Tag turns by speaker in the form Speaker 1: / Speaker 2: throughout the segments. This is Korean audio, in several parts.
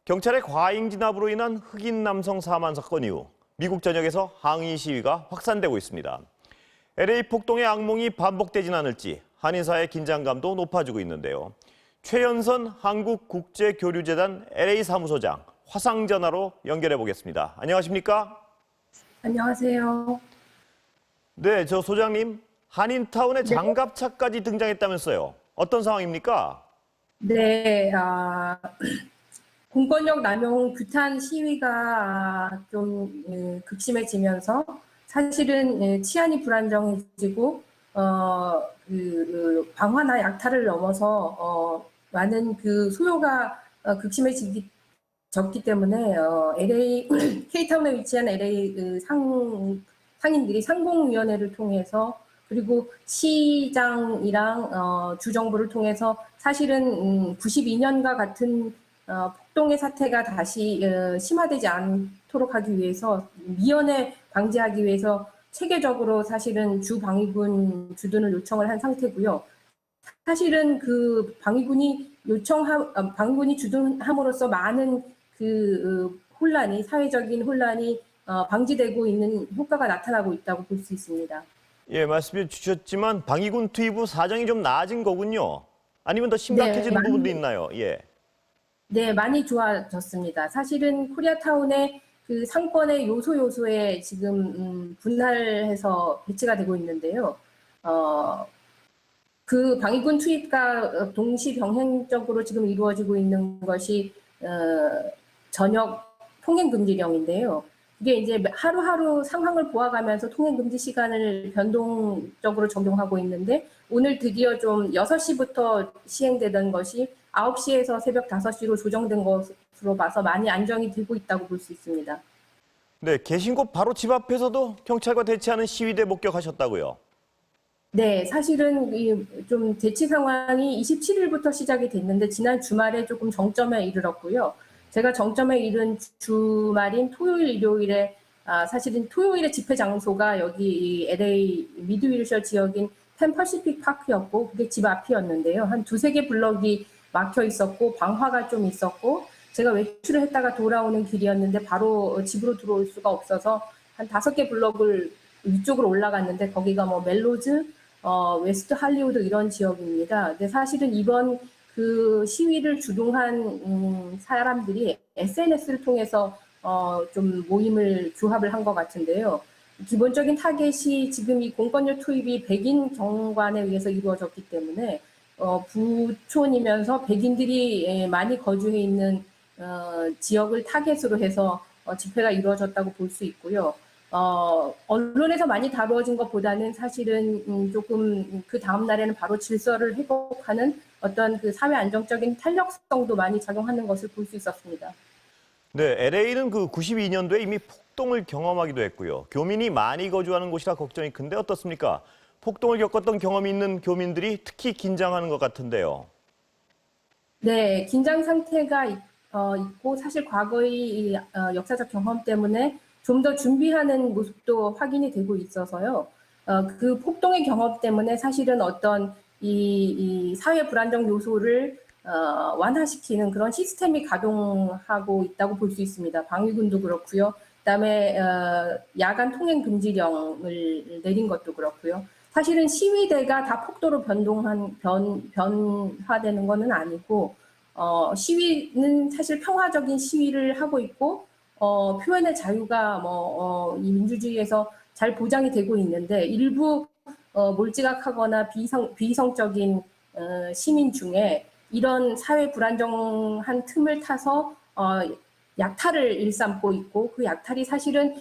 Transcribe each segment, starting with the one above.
Speaker 1: 경찰의 과잉 진압으로 인한 흑인 남성 사망 사건 이후 미국 전역에서 항의 시위가 확산되고 있습니다. LA 폭동의 악몽이 반복되진 않을지 한인사회 긴장감도 높아지고 있는데요. 최연선 한국국제교류재단 LA 사무소장 화상전화로 연결해 보겠습니다. 안녕하십니까?
Speaker 2: 안녕하세요.
Speaker 1: 네, 저 소장님, 한인타운에 장갑차까지 등장했다면서요. 어떤 상황입니까?
Speaker 2: 네, 공권력 남용 규탄 시위가 좀 극심해지면서 사실은 치안이 불안정해지고 방화나 약탈을 넘어서 많은 그 소요가 극심해졌기 때문에 LA K타운에 위치한 LA 상인들이 상공위원회를 통해서 그리고 시장이랑 주정부를 통해서 사실은 92년과 같은 폭동의 사태가 다시 심화되지 않도록 하기 위해서 미연에 방지하기 위해서 체계적으로 사실은 주방위군 주둔을 요청을 한 상태고요. 사실은 그 방위군이 방위군이 주둔함으로써 많은 그 혼란이 사회적인 혼란이 방지되고 있는 효과가 나타나고 있다고 볼 수 있습니다.
Speaker 1: 예, 말씀해 주셨지만 방위군 투입 후 사정이 좀 나아진 거군요. 아니면 더 심각해지는 부분도 있나요? 예.
Speaker 2: 네, 많이 좋아졌습니다. 사실은 코리아타운의 그 상권의 요소에 지금 분할해서 배치가 되고 있는데요. 그 방위군 투입과 동시 병행적으로 지금 이루어지고 있는 것이 저녁 통행금지령인데요. 이게 이제 하루하루 상황을 보아가면서 통행금지 시간을 변동적으로 적용하고 있는데 오늘 드디어 좀 6시부터 시행되던 것이 9시에서 새벽 5시로 조정된 것으로 봐서 많이 안정이 되고 있다고 볼 수 있습니다.
Speaker 1: 네, 계신 곳 바로 집 앞에서도 경찰과 대치하는 시위대 목격하셨다고요?
Speaker 2: 네, 사실은 좀 대치 상황이 27일부터 시작이 됐는데 지난 주말에 조금 정점에 이르렀고요. 제가 정점에 이른 주말인 토요일, 일요일에 사실은 토요일에 집회 장소가 여기 LA 미드윌셔 지역인 펜 퍼시픽 파크였고 그게 집 앞이었는데요. 한 두세 개 블럭이 막혀 있었고 방화가 좀 있었고 제가 외출을 했다가 돌아오는 길이었는데 바로 집으로 들어올 수가 없어서 한 5개 블럭을 위쪽으로 올라갔는데 거기가 뭐 멜로즈, 웨스트 할리우드 이런 지역입니다. 근데 사실은 이번 그 시위를 주동한 사람들이 SNS를 통해서 좀 모임을 조합을 한 것 같은데요. 기본적인 타겟이 지금 이 공권력 투입이 백인 경관에 의해서 이루어졌기 때문에 부촌이면서 백인들이 많이 거주해 있는 지역을 타겟으로 해서 집회가 이루어졌다고 볼 수 있고요. 언론에서 많이 다루어진 것보다는 사실은 조금 그 다음 날에는 바로 질서를 회복하는 어떤 그 사회 안정적인 탄력성도 많이 작용하는 것을 볼 수 있었습니다.
Speaker 1: 네, LA는 그 92년도에 이미 폭동을 경험하기도 했고요. 교민이 많이 거주하는 곳이라 걱정이 큰데 어떻습니까? 폭동을 겪었던 경험이 있는 교민들이 특히 긴장하는 것 같은데요.
Speaker 2: 네, 긴장 상태가 있고 사실 과거의 역사적 경험 때문에 좀 더 준비하는 모습도 확인이 되고 있어서요. 그 폭동의 경험 때문에 사실은 어떤 이 사회 불안정 요소를 완화시키는 그런 시스템이 가동하고 있다고 볼 수 있습니다. 방위군도 그렇고요. 그다음에 야간 통행 금지령을 내린 것도 그렇고요. 사실은 시위대가 다 폭도로 변화되는 것은 아니고 시위는 사실 평화적인 시위를 하고 있고 표현의 자유가 이 민주주의에서 잘 보장이 되고 있는데 일부 몰지각하거나 비이성적인 시민 중에 이런 사회 불안정한 틈을 타서 약탈을 일삼고 있고 그 약탈이 사실은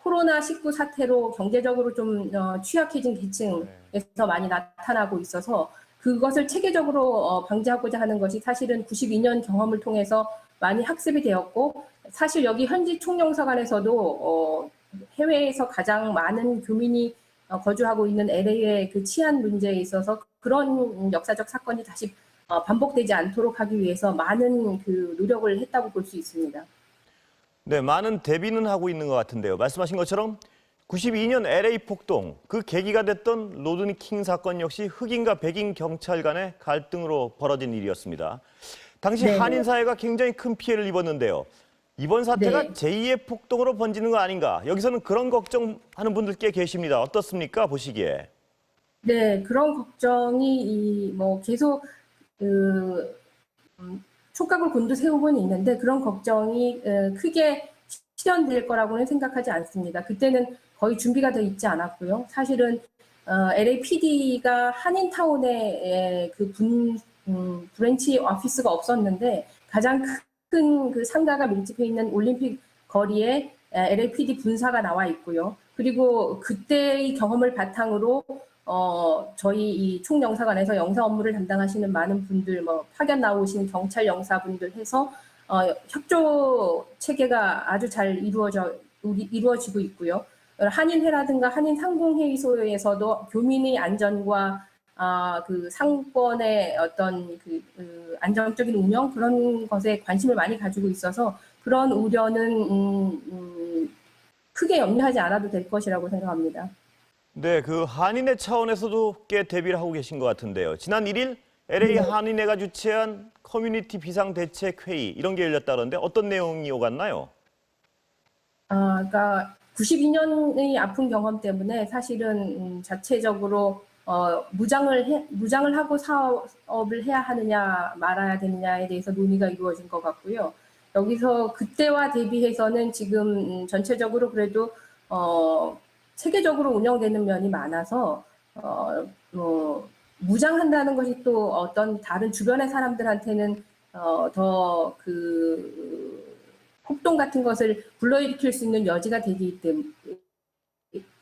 Speaker 2: 코로나19 사태로 경제적으로 좀 취약해진 계층에서 많이 나타나고 있어서 그것을 체계적으로 방지하고자 하는 것이 사실은 92년 경험을 통해서 많이 학습이 되었고 사실 여기 현지 총영사관에서도 해외에서 가장 많은 교민이 거주하고 있는 LA의 그 치안 문제에 있어서 그런 역사적 사건이 다시 반복되지 않도록 하기 위해서 많은 그 노력을 했다고 볼 수 있습니다.
Speaker 1: 네, 많은 대비는 하고 있는 것 같은데요. 말씀하신 것처럼 92년 LA 폭동, 그 계기가 됐던 로드니 킹 사건 역시 흑인과 백인 경찰 간의 갈등으로 벌어진 일이었습니다. 당시
Speaker 2: 네.
Speaker 1: 한인 사회가 굉장히 큰 피해를 입었는데요. 이번 사태가
Speaker 2: 네.
Speaker 1: 제2의 폭동으로 번지는 거 아닌가? 여기서는 그런 걱정하는 분들 꽤 계십니다. 어떻습니까? 보시기에.
Speaker 2: 네, 그런 걱정이 뭐 계속 그 촉각을 곤두세우고는 있는데 그런 걱정이 크게 실현될 거라고는 생각하지 않습니다. 그때는 거의 준비가 돼 있지 않았고요. 사실은 LAPD가 한인타운에 브랜치 오피스가 없었는데 가장 큰 그 상가가 밀집해 있는 올림픽 거리에 LAPD 분사가 나와 있고요. 그리고 그때의 경험을 바탕으로 저희 이 총영사관에서 영사 업무를 담당하시는 많은 분들, 뭐 파견 나오신 경찰 영사분들 해서 협조 체계가 아주 잘 이루어지고 있고요. 한인회라든가 한인상공회의소에서도 교민의 안전과 그 상권의 어떤 안정적인 운영 그런 것에 관심을 많이 가지고 있어서 그런 우려는 크게 염려하지 않아도 될 것이라고 생각합니다.
Speaker 1: 네, 그 한인회 차원에서도 꽤 대비를 하고 계신 것 같은데요. 지난 1일 LA
Speaker 2: 네.
Speaker 1: 한인회가 주최한 커뮤니티 비상대책회의 이런 게 열렸다던데 어떤 내용이 오갔나요?
Speaker 2: 그러니까 92년의 아픈 경험 때문에 사실은 자체적으로 무장을 하고 사업을 해야 하느냐 말아야 되느냐에 대해서 논의가 이루어진 것 같고요. 여기서 그때와 대비해서는 지금 전체적으로 그래도 체계적으로 운영되는 면이 많아서 무장한다는 것이 또 어떤 다른 주변의 사람들한테는 더그 폭동 같은 것을 불러일으킬 수 있는 여지가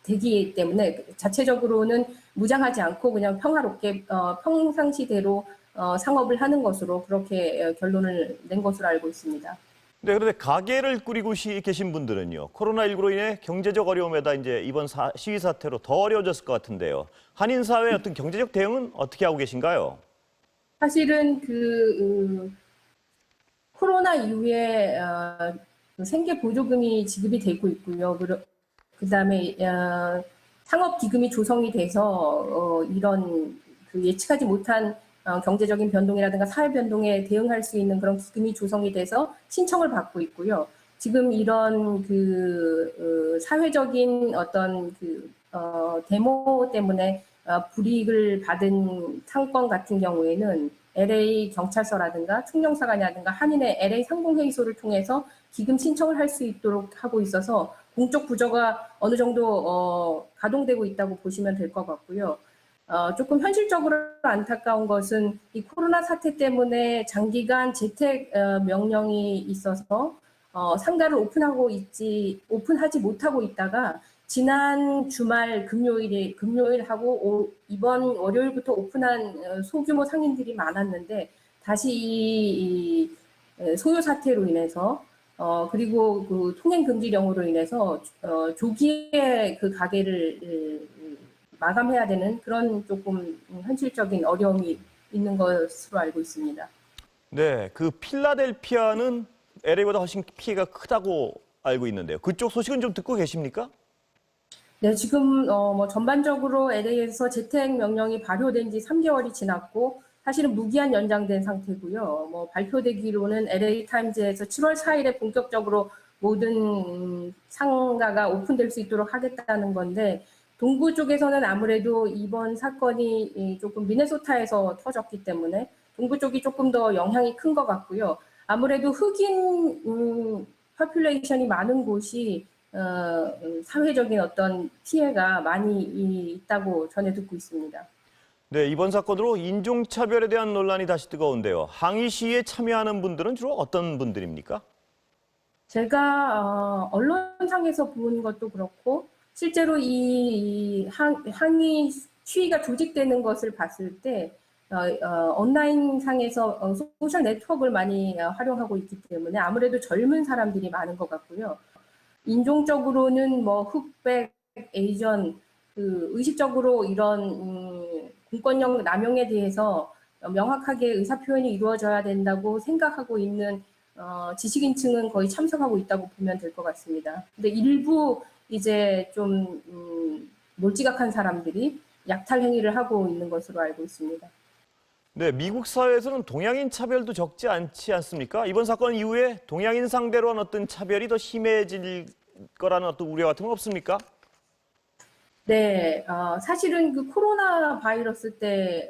Speaker 2: 되기 때문에 자체적으로는 무장하지 않고 그냥 평화롭게 평상시대로 상업을 하는 것으로 그렇게 결론을 낸 것으로 알고 있습니다.
Speaker 1: 네, 그런데 가게를 꾸리고 계신 분들은요. 코로나19로 인해 경제적 어려움에다 이제 이번 시위 사태로 더 어려워졌을 것 같은데요. 한인 사회의 어떤 경제적 대응은 어떻게 하고 계신가요?
Speaker 2: 사실은 코로나 이후에 그 생계 보조금이 지급이 되고 있고요. 그다음에 상업 기금이 조성이 돼서 이런 그 예측하지 못한 경제적인 변동이라든가 사회 변동에 대응할 수 있는 그런 기금이 조성이 돼서 신청을 받고 있고요. 지금 이런 사회적인 어떤 데모 때문에 불이익을 받은 상권 같은 경우에는 LA 경찰서라든가 총영사관이라든가 한인의 LA 상공회의소를 통해서 기금 신청을 할 수 있도록 하고 있어서 공적 부조가 어느 정도 가동되고 있다고 보시면 될 것 같고요. 조금 현실적으로 안타까운 것은 이 코로나 사태 때문에 장기간 재택 명령이 있어서 상가를 오픈하지 못하고 있다가 지난 주말 금요일하고 이번 월요일부터 오픈한 소규모 상인들이 많았는데 다시 이 소요 사태로 인해서 그리고 그 통행 금지령으로 인해서 조기에 그 가게를 마감해야 되는 그런 조금 현실적인 어려움이 있는 것으로 알고 있습니다.
Speaker 1: 네, 그 필라델피아는 LA보다 훨씬 피해가 크다고 알고 있는데요. 그쪽 소식은 좀 듣고 계십니까?
Speaker 2: 네, 지금 뭐 전반적으로 LA에서 재택 명령이 발효된 지 3개월이 지났고 사실은 무기한 연장된 상태고요. 뭐 발표되기로는 LA 타임즈에서 7월 4일에 본격적으로 모든 상가가 오픈될 수 있도록 하겠다는 건데 동부 쪽에서는 아무래도 이번 사건이 조금 미네소타에서 터졌기 때문에 동부 쪽이 조금 더 영향이 큰 것 같고요. 아무래도 흑인 퍼퓰레이션이 많은 곳이 사회적인 어떤 피해가 많이 있다고 전해 듣고 있습니다.
Speaker 1: 네, 이번 사건으로 인종차별에 대한 논란이 다시 뜨거운데요. 항의 시위에 참여하는 분들은 주로 어떤 분들입니까?
Speaker 2: 제가 언론상에서 본 것도 그렇고 실제로 이 항의 시위가 조직되는 것을 봤을 때 온라인 상에서 소셜 네트워크를 많이 활용하고 있기 때문에 아무래도 젊은 사람들이 많은 것 같고요. 인종적으로는 뭐 흑백, 에이전, 의식적으로 이런 공권력 남용에 대해서 명확하게 의사표현이 이루어져야 된다고 생각하고 있는 지식인층은 거의 참석하고 있다고 보면 될 것 같습니다. 근데 일부 이제 좀 몰지각한 사람들이 약탈 행위를 하고 있는 것으로 알고 있습니다.
Speaker 1: 네, 미국 사회에서는 동양인 차별도 적지 않지 않습니까? 이번 사건 이후에 동양인 상대로 한 어떤 차별이 더 심해질 거라는 어떤 우려 같은 건 없습니까?
Speaker 2: 네, 사실은 그 코로나 바이러스 때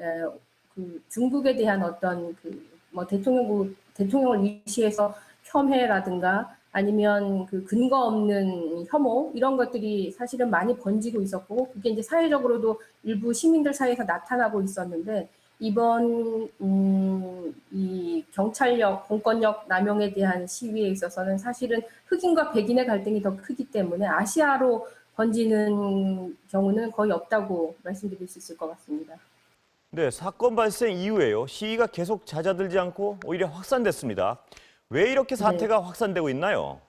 Speaker 2: 그 중국에 대한 어떤 그 뭐 대통령을 위시해서 혐해라든가 아니면 그 근거 없는 혐오 이런 것들이 사실은 많이 번지고 있었고 그게 이제 사회적으로도 일부 시민들 사이에서 나타나고 있었는데 이번 이 경찰력, 공권력 남용에 대한 시위에 있어서는 사실은 흑인과 백인의 갈등이 더 크기 때문에 아시아로 번지는 경우는 거의 없다고 말씀드릴 수 있을 것 같습니다.
Speaker 1: 네, 사건 발생 이후에요. 시위가 계속 잦아들지 않고 오히려 확산됐습니다. 왜 이렇게 사태가 확산되고 있나요?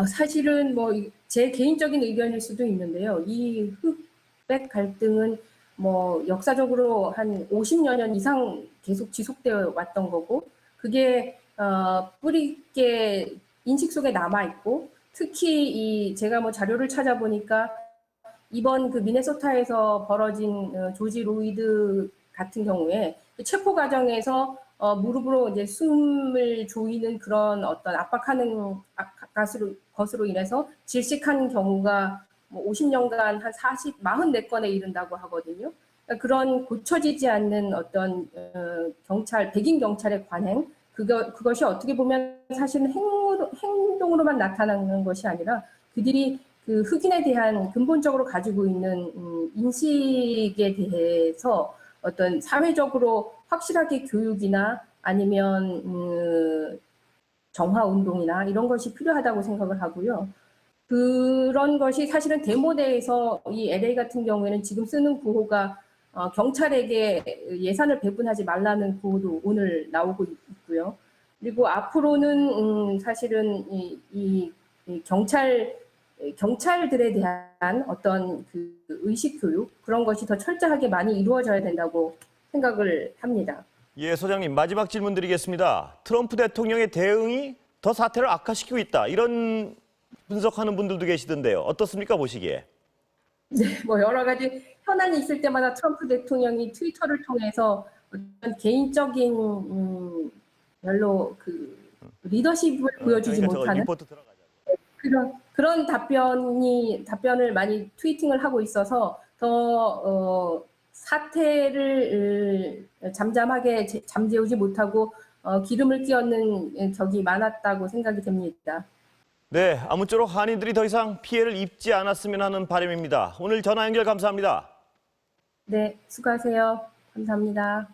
Speaker 2: 사실은 뭐 제 개인적인 의견일 수도 있는데요. 이 흑백 갈등은 뭐 역사적으로 한 50여 년 이상 계속 지속되어 왔던 거고 그게 뿌리 있게 인식 속에 남아 있고 특히 이 제가 뭐 자료를 찾아보니까 이번 그 미네소타에서 벌어진 조지 로이드 같은 경우에 체포 과정에서 무릎으로 이제 숨을 조이는 그런 어떤 압박하는 것으로 인해서 질식한 경우가 뭐 50년간 한 44건에 이른다고 하거든요. 그러니까 그런 고쳐지지 않는 어떤 경찰, 백인 경찰의 관행, 그것이 어떻게 보면 사실은 행동으로만 나타나는 것이 아니라 그들이 그 흑인에 대한 근본적으로 가지고 있는 인식에 대해서 어떤 사회적으로 확실하게 교육이나 아니면 정화 운동이나 이런 것이 필요하다고 생각을 하고요. 그런 것이 사실은 데모대에서 이 LA 같은 경우에는 지금 쓰는 구호가 경찰에게 예산을 배분하지 말라는 구호도 오늘 나오고 있고요. 그리고 앞으로는 사실은 이 경찰들에 대한 어떤 그 의식 교육 그런 것이 더 철저하게 많이 이루어져야 된다고 생각을 합니다.
Speaker 1: 예, 소장님 마지막 질문 드리겠습니다. 트럼프 대통령의 대응이 더 사태를 악화시키고 있다. 이런 분석하는 분들도 계시던데요. 어떻습니까, 보시기에?
Speaker 2: 네, 뭐 여러 가지 현안이 있을 때마다 트럼프 대통령이 트위터를 통해서 어떤 개인적인 별로 그 리더십을 보여주지
Speaker 1: 그러니까 저
Speaker 2: 못하는
Speaker 1: 리포트 들어가자.
Speaker 2: 그런 답변을 많이 트위팅을 하고 있어서 더 사태를 잠잠하게 잠재우지 못하고 기름을 끼얹는 격이 많았다고 생각이 됩니다.
Speaker 1: 네, 아무쪼록 한인들이 더 이상 피해를 입지 않았으면 하는 바람입니다. 오늘 전화 연결 감사합니다.
Speaker 2: 네, 수고하세요. 감사합니다.